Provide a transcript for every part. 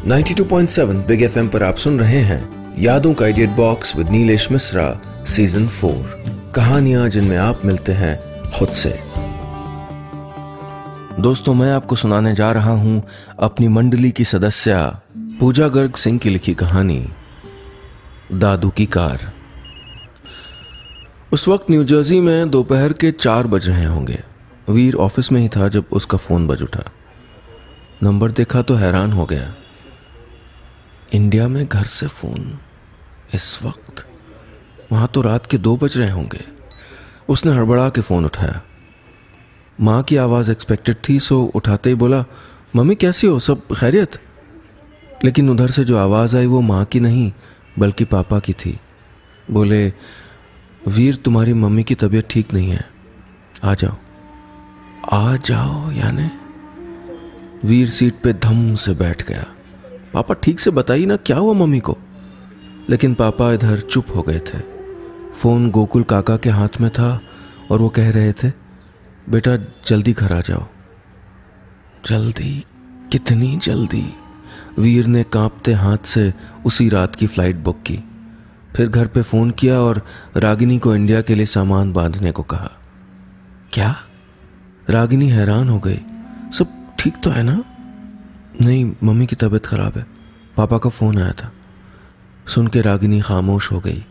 92.7 big FM पर आप सुन रहे हैं यादों का idiot box with Nilesh Mishra season 4। कहानियां जिनमें आप मिलते हैं खुद से। दोस्तों, मैं आपको सुनाने जा रहा हूं अपनी मंडली की सदस्य पूजा गर्ग सिंह की लिखी कहानी दादू की कार। उस वक्त न्यू जर्सी में दोपहर के 4 बज रहे होंगे। वीर ऑफिस में ही था जब उसका फोन बज उठा। नंबर देखा तो हैरान हो गया। इंडिया में घर से फोन इस वक्त? वहां तो रात के 2 बज रहे होंगे। उसने हड़बड़ा के फोन उठाया। माँ की आवाज़ एक्सपेक्टेड थी, सो उठाते ही बोला, मम्मी कैसी हो, सब खैरियत? लेकिन उधर से जो आवाज़ आई वो माँ की नहीं बल्कि पापा की थी। बोले, वीर तुम्हारी मम्मी की तबीयत ठीक नहीं है, आ जाओ। आ जाओ यानी? वीर सीट पे धम से बैठ गया। पापा ठीक से बताइए ना, क्या हुआ मम्मी को? लेकिन पापा इधर चुप हो गए थे। फोन गोकुल काका के हाथ में था और वो कह रहे थे, बेटा जल्दी घर आ जाओ। जल्दी? कितनी जल्दी? वीर ने कांपते हाथ से उसी रात की फ्लाइट बुक की। फिर घर पे फोन किया और रागिनी को इंडिया के लिए सामान बांधने को कहा। क्या? रागिनी हैरान हो गई। सब ठीक तो है ना? नहीं, मम्मी की तबीयत खराब है, पापा का फोन आया था। सुन के रागिनी खामोश हो गई।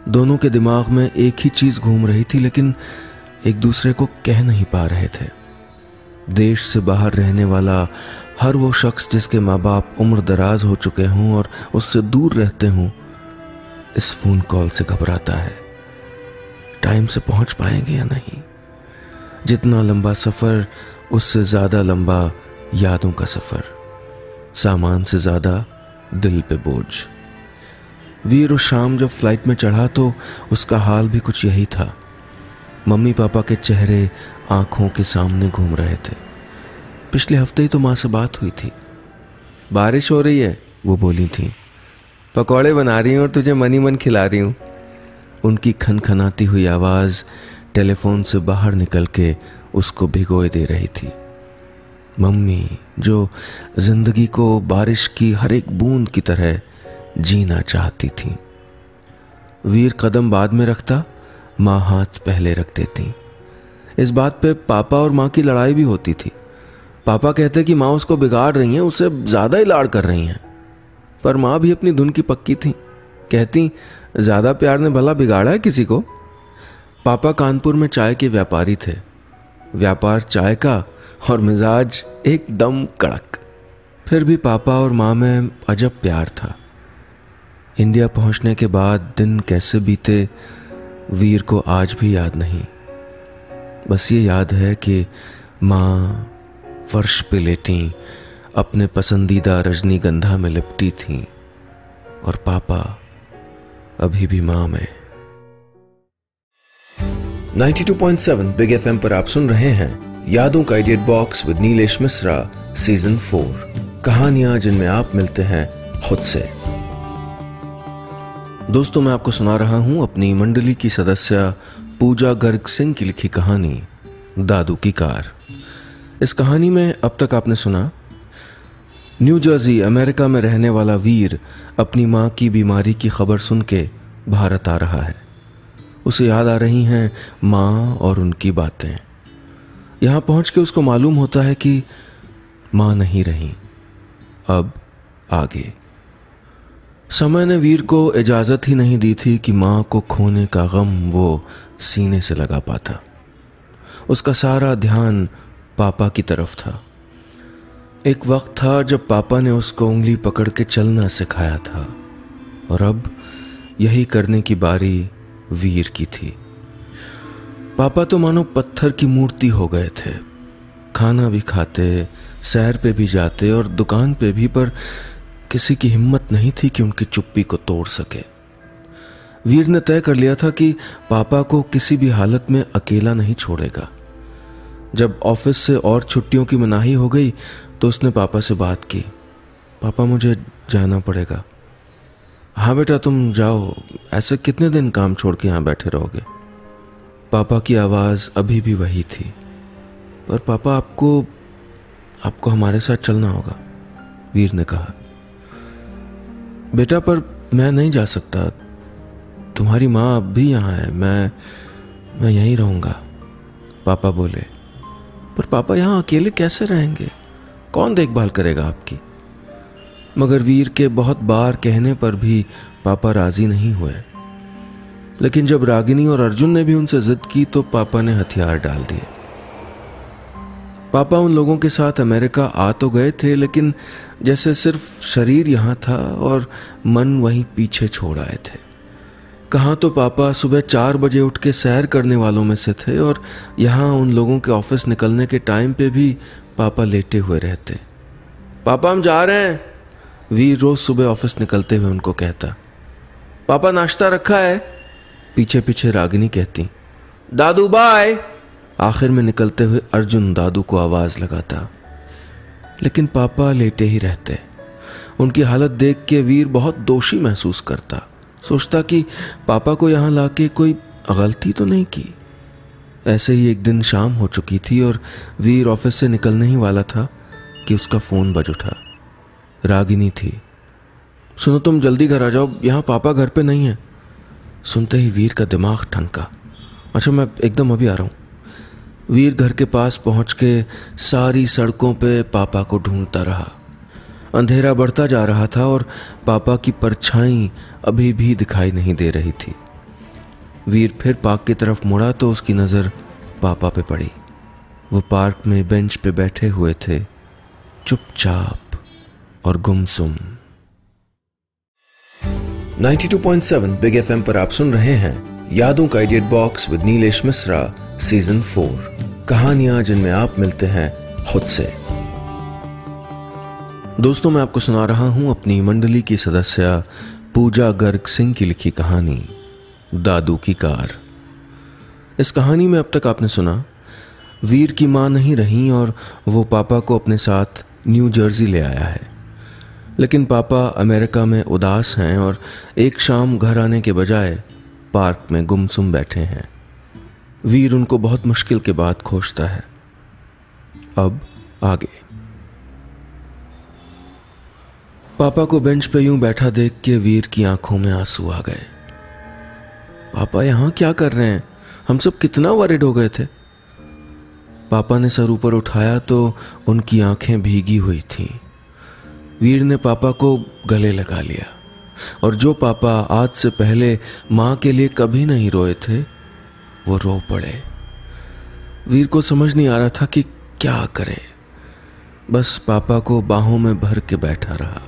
दोनों के दिमाग में एक ही चीज घूम रही थी, लेकिन एक दूसरे को कह नहीं पा रहे थे। देश से बाहर रहने वाला हर वो शख्स जिसके माँ बाप उम्र दराज हो चुके हों और उससे दूर रहते हों, इस फोन कॉल से घबराता है। टाइम से पहुंच पाएंगे या नहीं? जितना लंबा सफर, उससे ज्यादा लंबा यादों का सफर। सामान से ज्यादा दिल पे बोझ। वीर उस शाम जब फ्लाइट में चढ़ा तो उसका हाल भी कुछ यही था। मम्मी पापा के चेहरे आंखों के सामने घूम रहे थे। पिछले हफ्ते ही तो माँ से बात हुई थी। बारिश हो रही है, वो बोली थी। पकौड़े बना रही हूँ और तुझे मन ही मन खिला रही हूँ। उनकी खनखनाती हुई आवाज टेलीफोन से बाहर निकल के उसको भिगोए दे रही थी। मम्मी जो जिंदगी को बारिश की हर एक बूंद की तरह जीना चाहती थी। वीर कदम बाद में रखता, माँ हाथ पहले रख देती। इस बात पे पापा और माँ की लड़ाई भी होती थी। पापा कहते कि माँ उसको बिगाड़ रही हैं, उससे ज्यादा ही लाड़ कर रही हैं। पर माँ भी अपनी धुन की पक्की थी। कहती, ज्यादा प्यार ने भला बिगाड़ा है किसी को? पापा कानपुर में चाय के व्यापारी थे। व्यापार चाय का और मिजाज एकदम कड़क। फिर भी पापा और माँ में अजब प्यार था। इंडिया पहुंचने के बाद दिन कैसे बीते वीर को आज भी याद नहीं। बस ये याद है कि माँ फर्श पे लेटी अपने पसंदीदा रजनीगंधा में लिपटी थी और पापा अभी भी माँ में। 92.7 बिग एफएम पर आप सुन रहे हैं यादों का idiot box with Nilesh Mishra season 4। कहानियां जिनमें आप मिलते हैं खुद से। दोस्तों, मैं आपको सुना रहा हूं अपनी मंडली की सदस्य पूजा गर्ग सिंह की लिखी कहानी दादू की कार। इस कहानी में अब तक आपने सुना, न्यू जर्सी अमेरिका में रहने वाला वीर अपनी माँ की बीमारी की खबर सुन के भारत आ रहा है। उसे याद आ रही हैं माँ और उनकी बातें। यहाँ पहुँच के उसको मालूम होता है कि माँ नहीं रही। अब आगे समय ने वीर को इजाज़त ही नहीं दी थी कि माँ को खोने का गम वो सीने से लगा पाता। उसका सारा ध्यान पापा की तरफ था। एक वक्त था जब पापा ने उसको उंगली पकड़ के चलना सिखाया था और अब यही करने की बारी वीर की थी। पापा तो मानो पत्थर की मूर्ति हो गए थे। खाना भी खाते, सैर पे भी जाते और दुकान पे भी, पर किसी की हिम्मत नहीं थी कि उनकी चुप्पी को तोड़ सके। वीर ने तय कर लिया था कि पापा को किसी भी हालत में अकेला नहीं छोड़ेगा। जब ऑफिस से और छुट्टियों की मनाही हो गई तो उसने पापा से बात की। पापा मुझे जाना पड़ेगा। हाँ बेटा तुम जाओ, ऐसे कितने दिन काम छोड़ के यहाँ बैठे रहोगे? पापा की आवाज़ अभी भी वही थी। पर पापा आपको हमारे साथ चलना होगा, वीर ने कहा। बेटा पर मैं नहीं जा सकता, तुम्हारी माँ अब भी यहाँ है, मैं यहीं रहूँगा, पापा बोले। पर पापा यहाँ अकेले कैसे रहेंगे, कौन देखभाल करेगा आपकी? मगर वीर के बहुत बार कहने पर भी पापा राजी नहीं हुए। लेकिन जब रागिनी और अर्जुन ने भी उनसे जिद की तो पापा ने हथियार डाल दिए। पापा उन लोगों के साथ अमेरिका आ तो गए थे, लेकिन जैसे सिर्फ शरीर यहाँ था और मन वहीं पीछे छोड़ आए थे। कहाँ तो पापा सुबह 4 बजे उठ के सैर करने वालों में से थे और यहाँ उन लोगों के ऑफिस निकलने के टाइम पे भी पापा लेटे हुए रहते। पापा हम जा रहे हैं, वीर रोज सुबह ऑफिस निकलते हुए उनको कहता। पापा नाश्ता रखा है, पीछे पीछे रागिनी कहती। दादू बाय, आखिर में निकलते हुए अर्जुन दादू को आवाज लगाता। लेकिन पापा लेटे ही रहते। उनकी हालत देख के वीर बहुत दोषी महसूस करता, सोचता कि पापा को यहाँ लाके कोई गलती तो नहीं की। ऐसे ही एक दिन शाम हो चुकी थी और वीर ऑफिस से निकलने ही वाला था कि उसका फोन बज उठा। रागिनी थी। सुनो तुम जल्दी घर आ जाओ, यहाँ पापा घर पे नहीं है। सुनते ही वीर का दिमाग ठनका। अच्छा मैं एकदम अभी आ रहा हूँ। वीर घर के पास पहुंच के सारी सड़कों पे पापा को ढूंढता रहा। अंधेरा बढ़ता जा रहा था और पापा की परछाई अभी भी दिखाई नहीं दे रही थी। वीर फिर पार्क की तरफ मुड़ा तो उसकी नज़र पापा पे पड़ी। वो पार्क में बेंच पे बैठे हुए थे, चुपचाप और गुमसुम। 92.7 बिग एफएम पर आप सुन रहे हैं यादों का idiot box with Nilesh Mishra season 4, कहानियां जिनमें आप मिलते हैं खुद से। दोस्तों मैं आपको सुना रहा हूं अपनी मंडली की सदस्य पूजा गर्ग सिंह की लिखी कहानी दादू की कार। इस कहानी में अब तक आपने सुना वीर की मां नहीं रही और वो पापा को अपने साथ न्यू जर्सी ले आया है। लेकिन पापा अमेरिका में उदास हैं और एक शाम घर आने के बजाय पार्क में गुमसुम बैठे हैं। वीर उनको बहुत मुश्किल के बाद खोजता है। अब आगे। पापा को बेंच पे यूं बैठा देख के वीर की आंखों में आंसू आ गए। पापा यहां क्या कर रहे हैं, हम सब कितना वरिड हो गए थे। पापा ने सर ऊपर उठाया तो उनकी आंखें भीगी हुई थीं। वीर ने पापा को गले लगा लिया और जो पापा आज से पहले मां के लिए कभी नहीं रोए थे वो रो पड़े। वीर को समझ नहीं आ रहा था कि क्या करे, बस पापा को बाहों में भर के बैठा रहा।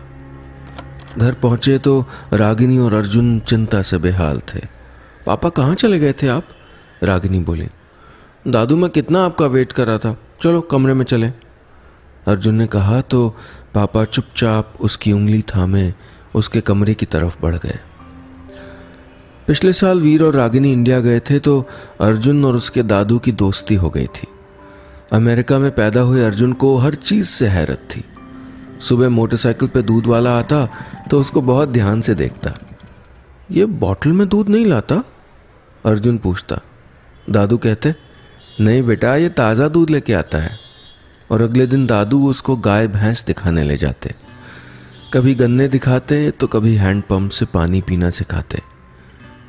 घर पहुंचे तो रागिनी और अर्जुन चिंता से बेहाल थे। पापा कहाँ चले गए थे आप? रागिनी बोली। दादू मैं कितना आपका वेट कर रहा था, चलो कमरे में चले, अर्जुन ने कहा तो पापा चुपचाप उसकी उंगली थामे उसके कमरे की तरफ बढ़ गए। पिछले साल वीर और रागिनी इंडिया गए थे तो अर्जुन और उसके दादू की दोस्ती हो गई थी। अमेरिका में पैदा हुए अर्जुन को हर चीज से हैरत थी। सुबह मोटरसाइकिल पे दूध वाला आता तो उसको बहुत ध्यान से देखता। ये बॉटल में दूध नहीं लाता? अर्जुन पूछता। दादू कहते नहीं बेटा, ये ताज़ा दूध लेके आता है। और अगले दिन दादू उसको गाय भैंस दिखाने ले जाते। कभी गन्ने दिखाते तो कभी हैंडपंप से पानी पीना सिखाते।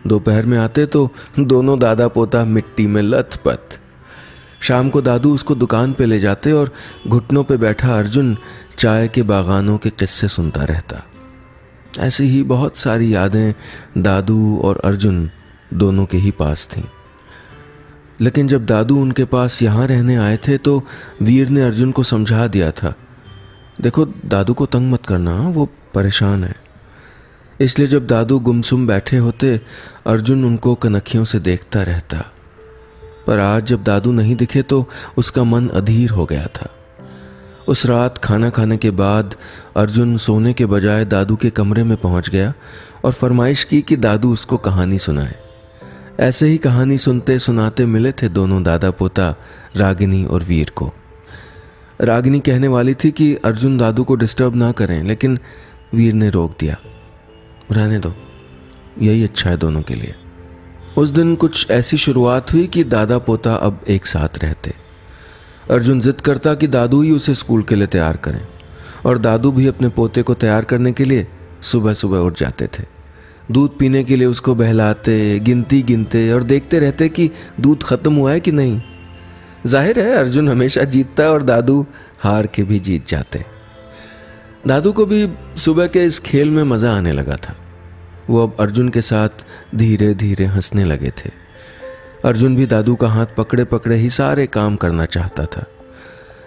दोपहर में आते तो दोनों दादा पोता मिट्टी में लथपथ। शाम को दादू उसको दुकान पे ले जाते और घुटनों पे बैठा अर्जुन चाय के बागानों के किस्से सुनता रहता। ऐसी ही बहुत सारी यादें दादू और अर्जुन दोनों के ही पास थीं। लेकिन जब दादू उनके पास यहाँ रहने आए थे तो वीर ने अर्जुन को समझा दिया था, देखो दादू को तंग मत करना, वो परेशान है। इसलिए जब दादू गुमसुम बैठे होते अर्जुन उनको कनखियों से देखता रहता। पर आज जब दादू नहीं दिखे तो उसका मन अधीर हो गया था। उस रात खाना खाने के बाद अर्जुन सोने के बजाय दादू के कमरे में पहुंच गया और फरमाइश की कि दादू उसको कहानी सुनाए। ऐसे ही कहानी सुनते सुनाते मिले थे दोनों दादा पोता रागिनी और वीर को। रागिनी कहने वाली थी कि अर्जुन दादू को डिस्टर्ब ना करें, लेकिन वीर ने रोक दिया। रहने दो, यही अच्छा है दोनों के लिए। उस दिन कुछ ऐसी शुरुआत हुई कि दादा पोता अब एक साथ रहते। अर्जुन जिद करता कि दादू ही उसे स्कूल के लिए तैयार करें और दादू भी अपने पोते को तैयार करने के लिए सुबह सुबह उठ जाते थे। दूध पीने के लिए उसको बहलाते, गिनती गिनते और देखते रहते कि दूध खत्म हुआ है कि नहीं। जाहिर है अर्जुन हमेशा जीतता और दादू हार के भी जीत जाते। दादू को भी सुबह के इस खेल में मज़ा आने लगा था। वो अब अर्जुन के साथ धीरे धीरे हंसने लगे थे। अर्जुन भी दादू का हाथ पकड़े पकड़े ही सारे काम करना चाहता था।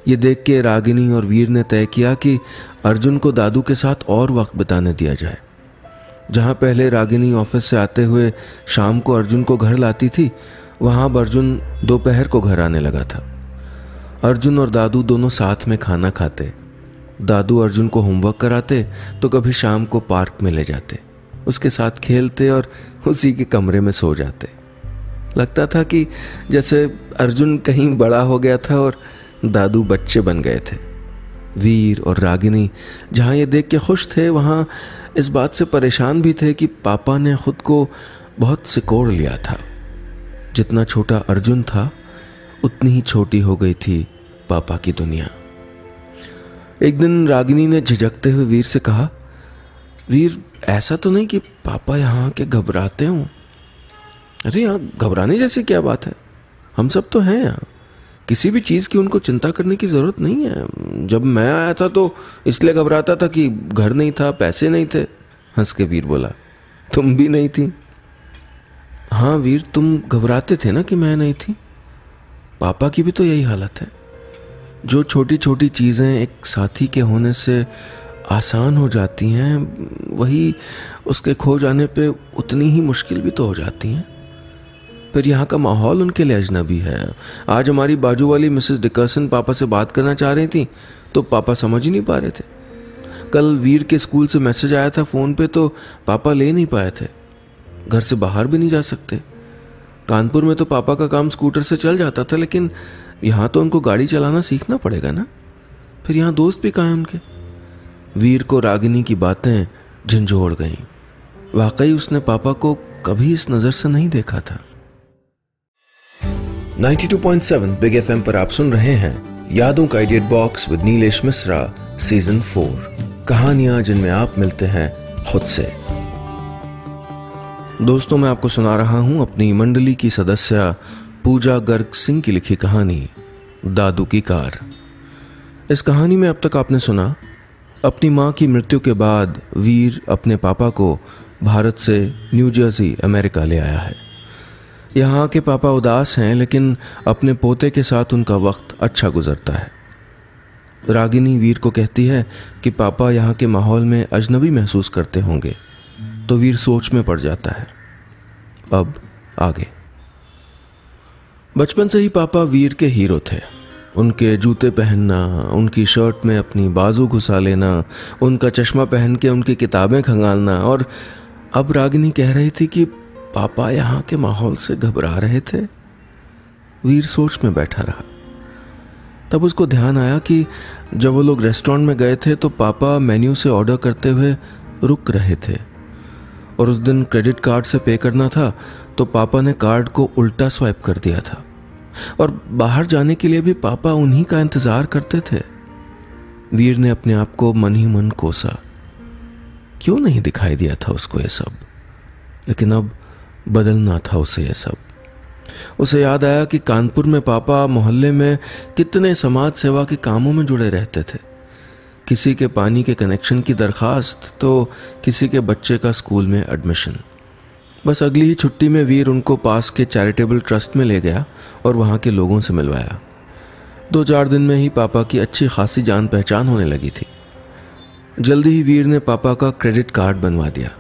ये देख के रागिनी और वीर ने तय किया कि अर्जुन को दादू के साथ और वक्त बिताने दिया जाए। जहाँ पहले रागिनी ऑफिस से आते हुए शाम को अर्जुन को घर लाती थी, वहाँ अब अर्जुन दोपहर को घर आने लगा था। अर्जुन और दादू दोनों साथ में खाना खाते। दादू अर्जुन को होमवर्क कराते तो कभी शाम को पार्क में ले जाते, उसके साथ खेलते और उसी के कमरे में सो जाते। लगता था कि जैसे अर्जुन कहीं बड़ा हो गया था और दादू बच्चे बन गए थे। वीर और रागिनी जहाँ ये देख के खुश थे, वहाँ इस बात से परेशान भी थे कि पापा ने खुद को बहुत सिकोड़ लिया था। जितना छोटा अर्जुन था उतनी ही छोटी हो गई थी पापा की दुनिया। एक दिन रागिनी ने झिझकते हुए वीर से कहा, वीर ऐसा तो नहीं कि पापा यहाँ के घबराते हों? अरे यहाँ घबराने जैसी क्या बात है, हम सब तो हैं यहाँ। किसी भी चीज़ की उनको चिंता करने की ज़रूरत नहीं है। जब मैं आया था तो इसलिए घबराता था कि घर नहीं था, पैसे नहीं थे। हंस के वीर बोला, तुम भी नहीं थी? हाँ वीर, तुम घबराते थे ना कि मैं नहीं थी। पापा की भी तो यही हालत है। जो छोटी छोटी चीज़ें एक साथी के होने से आसान हो जाती हैं, वही उसके खो जाने पे उतनी ही मुश्किल भी तो हो जाती हैं। फिर यहाँ का माहौल उनके लिए अजनबी है। आज हमारी बाजू वाली मिसेस डिकर्सन पापा से बात करना चाह रही थी तो पापा समझ ही नहीं पा रहे थे। कल वीर के स्कूल से मैसेज आया था फ़ोन पे तो पापा ले नहीं पाए थे। घर से बाहर भी नहीं जा सकते। कानपुर में तो पापा का काम स्कूटर से चल जाता था, लेकिन यहाँ तो उनको गाड़ी चलाना सीखना पड़ेगा ना। फिर यहाँ दोस्त भी कहाँ हैं उनके? वीर को रागिनी की बातें झंझोड़ गईं। वाकई उसने पापा को कभी इस नज़र से नहीं देखा था। 92.7 बिग एफएम पर आप सुन रहे हैं यादों का edit box with Nilesh Mishra season 4, कहानियां जिनमें आप मिलते हैं खुद से। दोस्तों, मैं आपको सुना रहा हूं अपनी मंडली की सदस्य पूजा गर्ग सिंह की लिखी कहानी दादू की कार। इस कहानी में अब तक आपने सुना, अपनी मां की मृत्यु के बाद वीर अपने पापा को भारत से न्यू जर्सी अमेरिका ले आया है। यहाँ के पापा उदास हैं, लेकिन अपने पोते के साथ उनका वक्त अच्छा गुजरता है। रागिनी वीर को कहती है कि पापा यहाँ के माहौल में अजनबी महसूस करते होंगे, तो वीर सोच में पड़ जाता है। अब आगे। बचपन से ही पापा वीर के हीरो थे। उनके जूते पहनना, उनकी शर्ट में अपनी बाजू घुसा लेना, उनका चश्मा पहन के उनकी किताबें खंगालना। और अब रागिनी कह रही थी कि पापा यहाँ के माहौल से घबरा रहे थे। वीर सोच में बैठा रहा। तब उसको ध्यान आया कि जब वो लोग रेस्टोरेंट में गए थे तो पापा मेन्यू से ऑर्डर करते हुए रुक रहे थे, और उस दिन क्रेडिट कार्ड से पे करना था तो पापा ने कार्ड को उल्टा स्वाइप कर दिया था, और बाहर जाने के लिए भी पापा उन्हीं का इंतजार करते थे। वीर ने अपने आप को मन ही मन कोसा। क्यों नहीं दिखाई दिया था उसको ये सब? लेकिन अब बदलना था उसे ये सब। उसे याद आया कि कानपुर में पापा मोहल्ले में कितने समाज सेवा के कामों में जुड़े रहते थे। किसी के पानी के कनेक्शन की दरखास्त तो किसी के बच्चे का स्कूल में एडमिशन। बस अगली ही छुट्टी में वीर उनको पास के चैरिटेबल ट्रस्ट में ले गया और वहाँ के लोगों से मिलवाया। 2-4 दिन में ही पापा की अच्छी खासी जान पहचान होने लगी थी। जल्दी ही वीर ने पापा का क्रेडिट कार्ड बनवा दिया।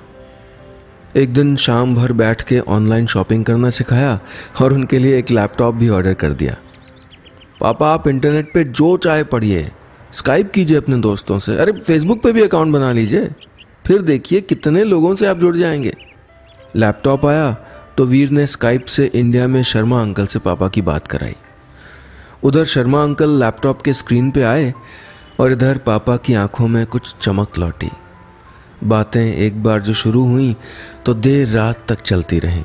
एक दिन शाम भर बैठ के ऑनलाइन शॉपिंग करना सिखाया और उनके लिए एक लैपटॉप भी ऑर्डर कर दिया। पापा, आप इंटरनेट पे जो चाहे पढ़िए, स्काइप कीजिए अपने दोस्तों से, अरे फेसबुक पे भी अकाउंट बना लीजिए, फिर देखिए कितने लोगों से आप जुड़ जाएंगे। लैपटॉप आया तो वीर ने स्काइप से इंडिया में शर्मा अंकल से पापा की बात कराई। उधर शर्मा अंकल लैपटॉप के स्क्रीन पे आए और इधर पापा की आंखों में कुछ चमक लौटी। बातें एक बार जो शुरू हुई तो देर रात तक चलती रहीं।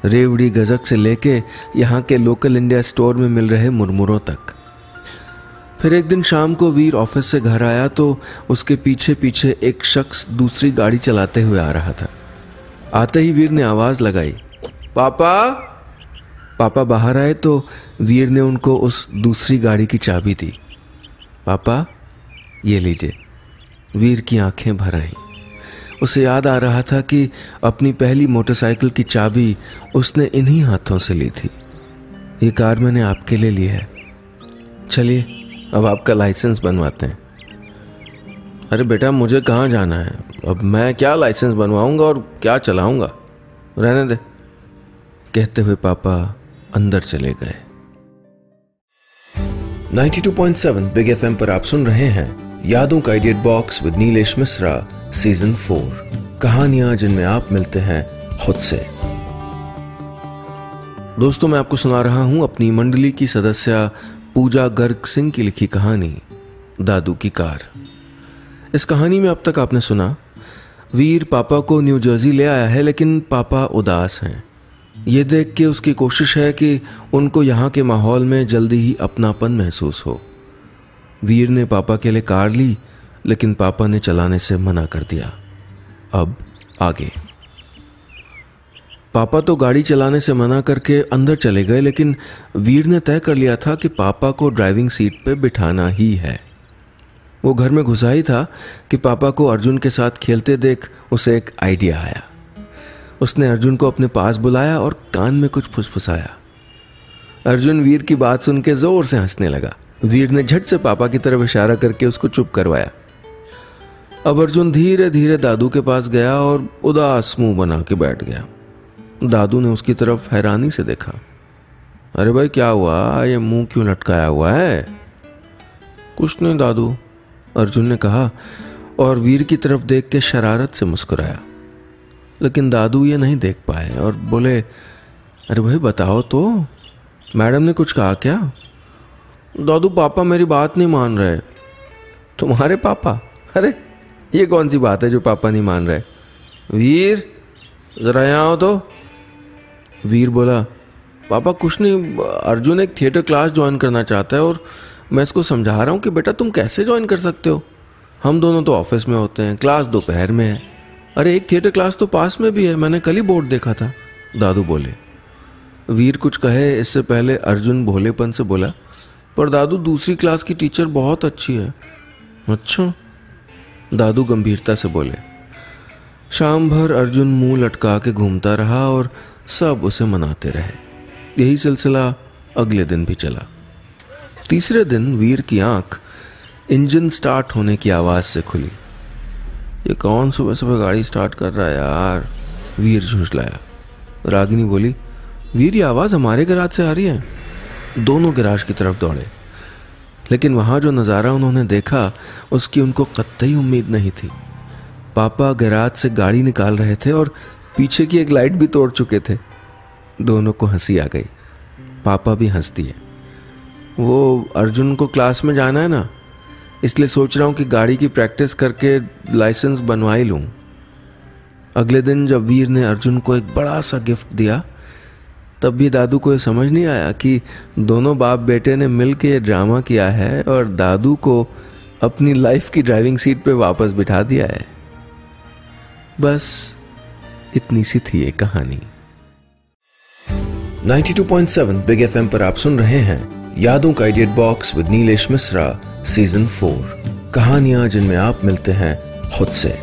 रेवड़ी गजक से लेके यहाँ के लोकल इंडिया स्टोर में मिल रहे मुरमुरों तक। फिर एक दिन शाम को वीर ऑफिस से घर आया तो उसके पीछे पीछे एक शख्स दूसरी गाड़ी चलाते हुए आ रहा था। आते ही वीर ने आवाज लगाई, पापा। पापा बाहर आए तो वीर ने उनको उस दूसरी गाड़ी की चाबी दी। पापा ये लीजिए। वीर की आंखें भर आईं। उसे याद आ रहा था कि अपनी पहली मोटरसाइकिल की चाबी उसने इन्हीं हाथों से ली थी। ये कार मैंने आपके लिए ली है, चलिए अब आपका लाइसेंस बनवाते हैं। अरे बेटा मुझे कहाँ जाना है, अब मैं क्या लाइसेंस बनवाऊंगा और क्या चलाऊंगा, रहने दे, कहते हुए पापा अंदर चले गए। 92.7 बिग एफएम पर आप सुन रहे हैं यादों का idiot box with Nilesh Mishra season 4, कहानियां जिनमें आप मिलते हैं खुद से। दोस्तों मैं आपको सुना रहा हूं अपनी मंडली की सदस्य पूजा गर्ग सिंह की लिखी कहानी दादू की कार। इस कहानी में अब तक आपने सुना वीर पापा को न्यू जर्सी ले आया है, लेकिन पापा उदास हैं। ये देख के उसकी कोशिश है कि उनको यहाँ के माहौल में जल्दी ही अपनापन महसूस हो। वीर ने पापा के लिए कार ली, लेकिन पापा ने चलाने से मना कर दिया। अब आगे। पापा तो गाड़ी चलाने से मना करके अंदर चले गए, लेकिन वीर ने तय कर लिया था कि पापा को ड्राइविंग सीट पे बिठाना ही है। वो घर में घुसा ही था कि पापा को अर्जुन के साथ खेलते देख उसे एक आइडिया आया। उसने अर्जुन को अपने पास बुलाया और कान में कुछ फुसफुसाया। अर्जुन वीर की बात सुन के जोर से हंसने लगा। वीर ने झट से पापा की तरफ इशारा करके उसको चुप करवाया। अब अर्जुन धीरे धीरे दादू के पास गया और उदास मुंह बना के बैठ गया। दादू ने उसकी तरफ हैरानी से देखा। अरे भाई क्या हुआ, ये मुंह क्यों लटकाया हुआ है? कुछ नहीं दादू, अर्जुन ने कहा और वीर की तरफ देख के शरारत से मुस्कुराया। लेकिन दादू ये नहीं देख पाए और बोले, अरे भाई बताओ तो, मैडम ने कुछ कहा क्या? दादू पापा मेरी बात नहीं मान रहे। तुम्हारे पापा? अरे ये कौन सी बात है जो पापा नहीं मान रहे? वीर जरा यहाँ आओ तो। वीर बोला, पापा कुछ नहीं, अर्जुन एक थिएटर क्लास ज्वाइन करना चाहता है और मैं इसको समझा रहा हूँ कि बेटा तुम कैसे ज्वाइन कर सकते हो, हम दोनों तो ऑफिस में होते हैं, क्लास दोपहर में है। अरे एक थिएटर क्लास तो पास में भी है, मैंने कल ही बोर्ड देखा था, दादू बोले। वीर कुछ कहे इससे पहले अर्जुन भोलेपन से बोला, पर दादू दूसरी क्लास की टीचर बहुत अच्छी है। अच्छा, दादू गंभीरता से बोले। शाम भर अर्जुन मुंह लटका के घूमता रहा और सब उसे मनाते रहे। यही सिलसिला अगले दिन भी चला। तीसरे दिन वीर की आंख इंजन स्टार्ट होने की आवाज से खुली। ये कौन सुबह सुबह गाड़ी स्टार्ट कर रहा है यार, वीर झुंझलाया। रागिनी बोली, वीर ये आवाज हमारे गैराज से आ रही है। दोनों गैराज की तरफ दौड़े, लेकिन वहां जो नज़ारा उन्होंने देखा उसकी उनको कतई उम्मीद नहीं थी। पापा गैराज से गाड़ी निकाल रहे थे और पीछे की एक लाइट भी तोड़ चुके थे। दोनों को हंसी आ गई। पापा भी हंस दिए। वो अर्जुन को क्लास में जाना है ना, इसलिए सोच रहा हूँ कि गाड़ी की प्रैक्टिस करके लाइसेंस बनवा ही लूँ। अगले दिन जब वीर ने अर्जुन को एक बड़ा सा गिफ्ट दिया, तब भी दादू को ये समझ नहीं आया कि दोनों बाप बेटे ने मिल के ये ड्रामा किया है और दादू को अपनी लाइफ की ड्राइविंग सीट पे वापस बिठा दिया है। बस इतनी सी थी ये कहानी। 92.7 बिग एफएम पर आप सुन रहे हैं यादों का idiot box with Nilesh Mishra season 4, कहानियां जिनमें आप मिलते हैं खुद से।